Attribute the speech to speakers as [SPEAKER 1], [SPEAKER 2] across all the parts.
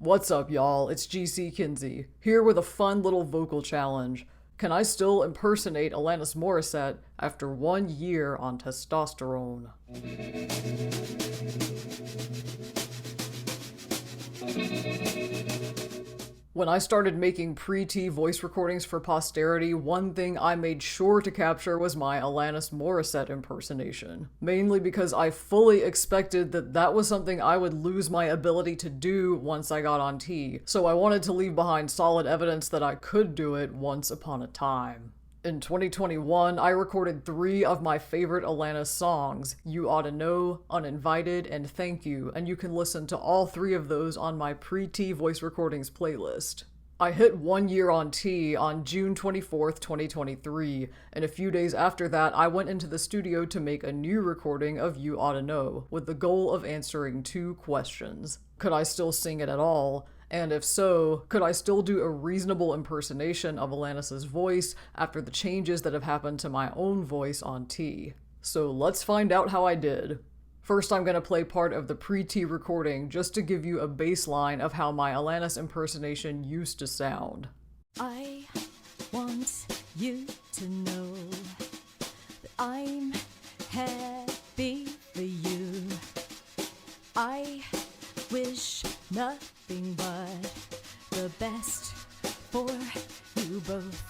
[SPEAKER 1] What's up, y'all? It's GC Kinsey, here with a fun little vocal challenge. Can I still impersonate Alanis Morissette after 1 year on testosterone? When I started making pre-T voice recordings for posterity, one thing I made sure to capture was my Alanis Morissette impersonation. Mainly because I fully expected that that was something I would lose my ability to do once I got on T, so I wanted to leave behind solid evidence that I could do it once upon a time. In 2021, I recorded 3 of my favorite Alanis songs, You Oughta Know, Uninvited, and Thank You, and you can listen to all 3 of those on my pre-T voice recordings playlist. I hit 1 year on T on June 24th, 2023, and a few days after that, I went into the studio to make a new recording of You Oughta Know, with the goal of answering 2 questions. Could I still sing it at all? And if so, could I still do a reasonable impersonation of Alanis's voice after the changes that have happened to my own voice on T? So let's find out how I did. First, I'm going to play part of the pre-T recording just to give you a baseline of how my Alanis impersonation used to sound.
[SPEAKER 2] I want you to know that I'm happy for you. I wish nothing but the best for you both.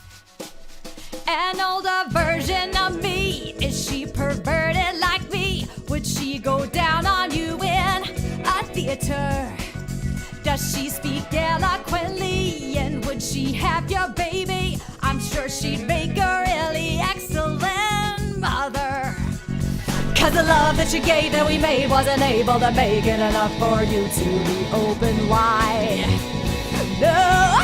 [SPEAKER 2] An older version of me, is she perverted like me? Would she go down on you in a theater? Does she speak eloquently, and would she have your baby? I'm sure she'd make a really excellent mother. Cause the love that you gave that we made wasn't able to make it enough for you to be open wide. No.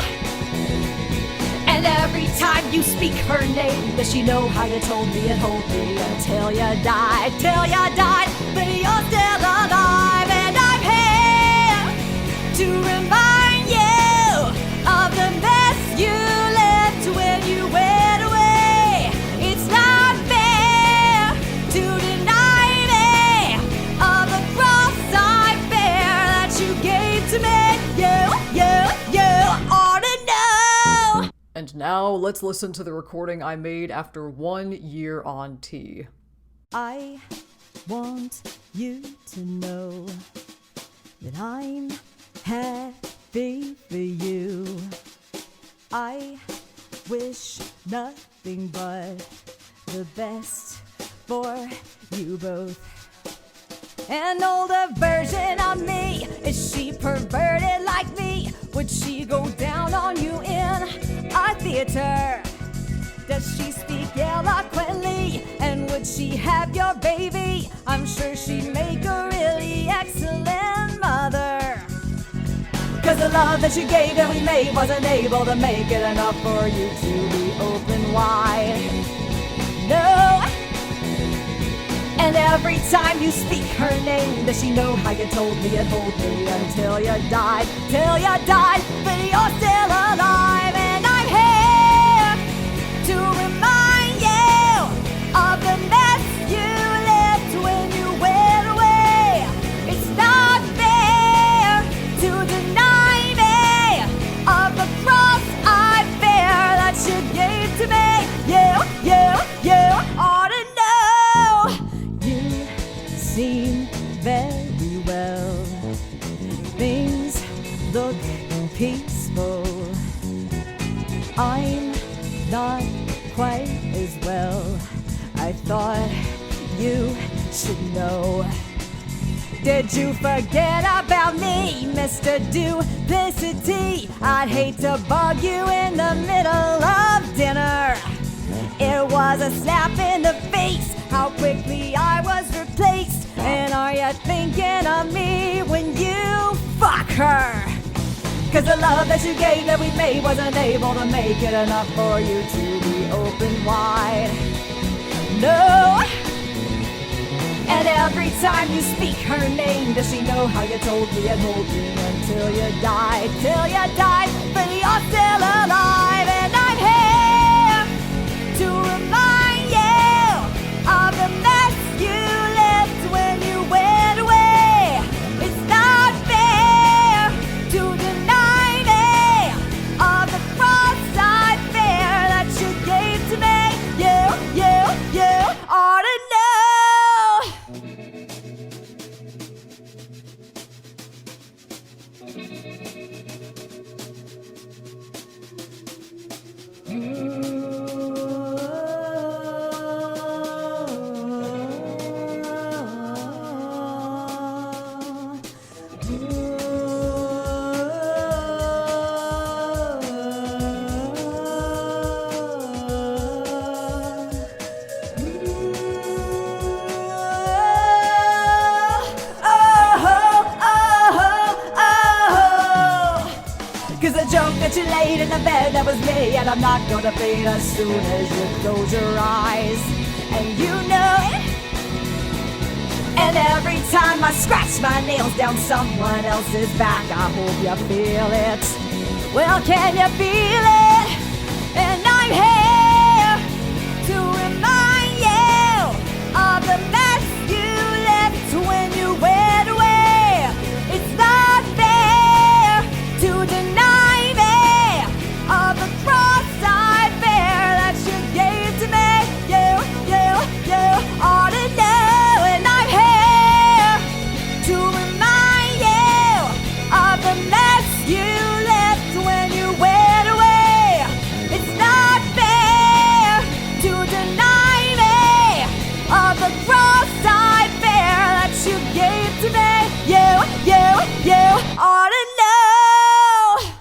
[SPEAKER 2] And every time you speak her name, does she know how you told me and hold me until you died? Till you died, but you're still alive, and I'm here to remind you of the mess you left when you went away. It's not fair to deny me of the cross I bear that you gave to me. You ought to know.
[SPEAKER 1] And now, let's listen to the recording I made after 1 year on T.
[SPEAKER 2] I want you to know that I'm happy for you. I wish nothing but the best for you both. An older version of me, is she perverted like me? Would she go down on you in a theater? Does she speak eloquently, and would she have your baby? I'm sure she'd make a really excellent mother. Cause the love that you gave that we made wasn't able to make it enough for you to be open wide. No. And every time you speak her name, does she know how you told me and hold me until you died? Till you died, but you're still alive, and I'm here to remind you of the mess you left when you went away. It's not fair to deny me of the cross I bear that you gave to me. You ought to know. You seem very well. Things look peaceful. I'm not quite as well. I thought you should know. Did you forget about me, Mr. Duplicity? I'd hate to bug you in the middle of dinner. It was a slap in the face, how quickly I was replaced. And are you thinking of me when you fuck her? Cause the love that you gave that we made wasn't able to make it enough for you to be open wide. No. And every time you speak her name, does she know how you told me and hold me until you died? Till you died, but you're still alive, and I'm here to remind you of the mess you left when you went away. It's not fair to deny 'Cause the joke that you laid in the bed, that was me. And I'm not gonna fade as soon as you close your eyes. And you know it. And every time I scratch my nails down someone else's back, I hope you feel it. Well, can you feel it? And I'm here to remind you of the mess you left when you went away. It's not fair to deny me of the cross-eyed bear that you gave to me. You ought to know. And I'm here to remind you of the mess you left when you went away. It's not fair to deny me of the cross-eyed bear that you gave to me. You ought to know.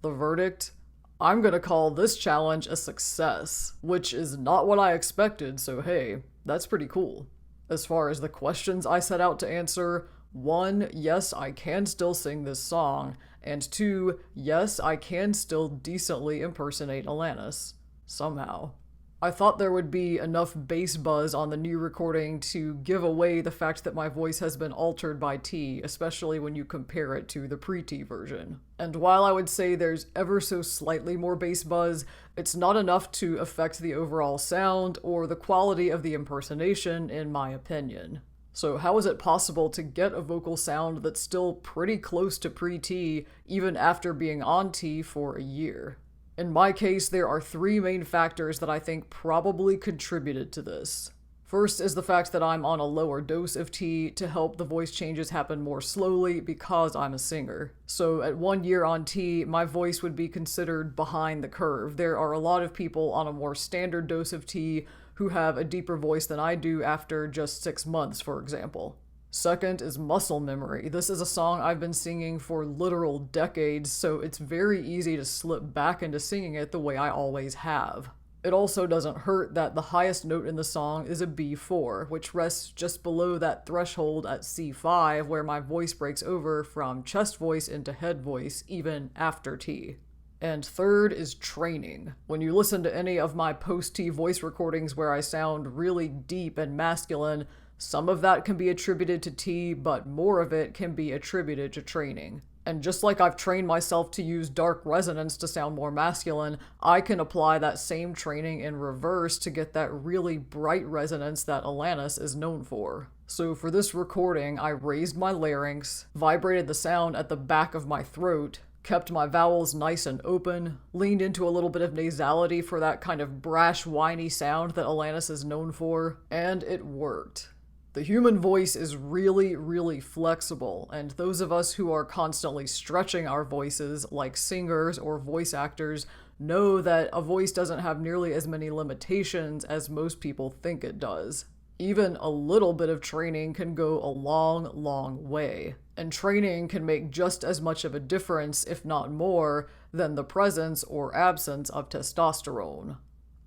[SPEAKER 1] The verdict? I'm gonna call this challenge a success, which is not what I expected, so hey, that's pretty cool. As far as the questions I set out to answer, 1, yes, I can still sing this song, and 2, yes, I can still decently impersonate Alanis. Somehow. I thought there would be enough bass buzz on the new recording to give away the fact that my voice has been altered by T, especially when you compare it to the pre-T version. And while I would say there's ever so slightly more bass buzz, it's not enough to affect the overall sound or the quality of the impersonation, in my opinion. So how is it possible to get a vocal sound that's still pretty close to pre-T even after being on T for a year? In my case, there are 3 main factors that I think probably contributed to this. First is the fact that I'm on a lower dose of T to help the voice changes happen more slowly because I'm a singer. So at 1 year on T, my voice would be considered behind the curve. There are a lot of people on a more standard dose of T who have a deeper voice than I do after just 6 months, for example. Second is muscle memory. This is a song I've been singing for literal decades, so it's very easy to slip back into singing it the way I always have. It also doesn't hurt that the highest note in the song is a B4, which rests just below that threshold at C5 where my voice breaks over from chest voice into head voice even after T. And third is training. When you listen to any of my post-T voice recordings where I sound really deep and masculine, some of that can be attributed to T, but more of it can be attributed to training. And just like I've trained myself to use dark resonance to sound more masculine, I can apply that same training in reverse to get that really bright resonance that Alanis is known for. So for this recording, I raised my larynx, vibrated the sound at the back of my throat, kept my vowels nice and open, leaned into a little bit of nasality for that kind of brash, whiny sound that Alanis is known for, and it worked. The human voice is really, really flexible, and those of us who are constantly stretching our voices, like singers or voice actors, know that a voice doesn't have nearly as many limitations as most people think it does. Even a little bit of training can go a long, long way, and training can make just as much of a difference, if not more, than the presence or absence of testosterone.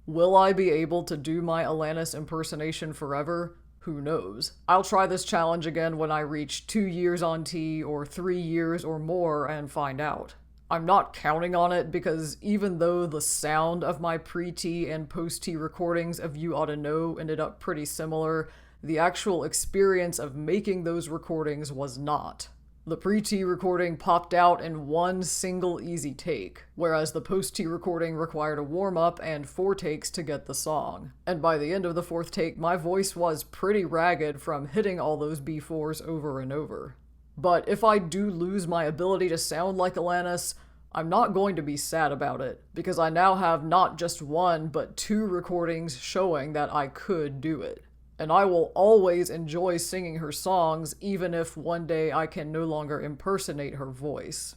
[SPEAKER 1] Will I be able to do my Alanis impersonation forever? Who knows? I'll try this challenge again when I reach 2 years on T or 3 years or more and find out. I'm not counting on it because even though the sound of my pre-T and post-T recordings of You Oughta Know ended up pretty similar, the actual experience of making those recordings was not. The pre-T recording popped out in one single easy take, whereas the post-T recording required a warm-up and 4 takes to get the song. And by the end of the 4th take, my voice was pretty ragged from hitting all those B4s over and over. But if I do lose my ability to sound like Alanis, I'm not going to be sad about it, because I now have not just 1, but 2 recordings showing that I could do it. And I will always enjoy singing her songs, even if one day I can no longer impersonate her voice.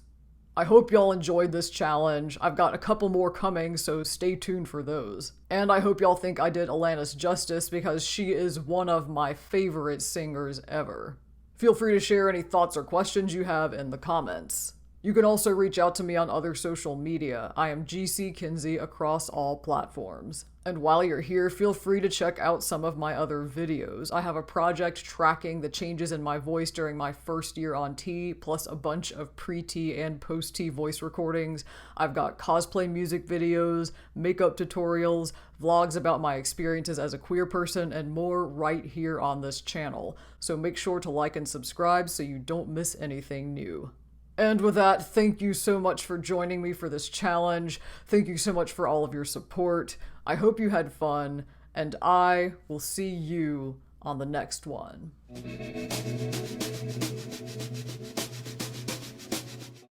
[SPEAKER 1] I hope y'all enjoyed this challenge. I've got a couple more coming, so stay tuned for those. And I hope y'all think I did Alanis justice, because she is one of my favorite singers ever. Feel free to share any thoughts or questions you have in the comments. You can also reach out to me on other social media. I am GC Kinsey across all platforms. And while you're here, feel free to check out some of my other videos. I have a project tracking the changes in my voice during my first year on T, plus a bunch of pre-T and post-T voice recordings. I've got cosplay music videos, makeup tutorials, vlogs about my experiences as a queer person, and more right here on this channel. So make sure to like and subscribe so you don't miss anything new. And with that, thank you so much for joining me for this challenge. Thank you so much for all of your support. I hope you had fun, and I will see you on the next one.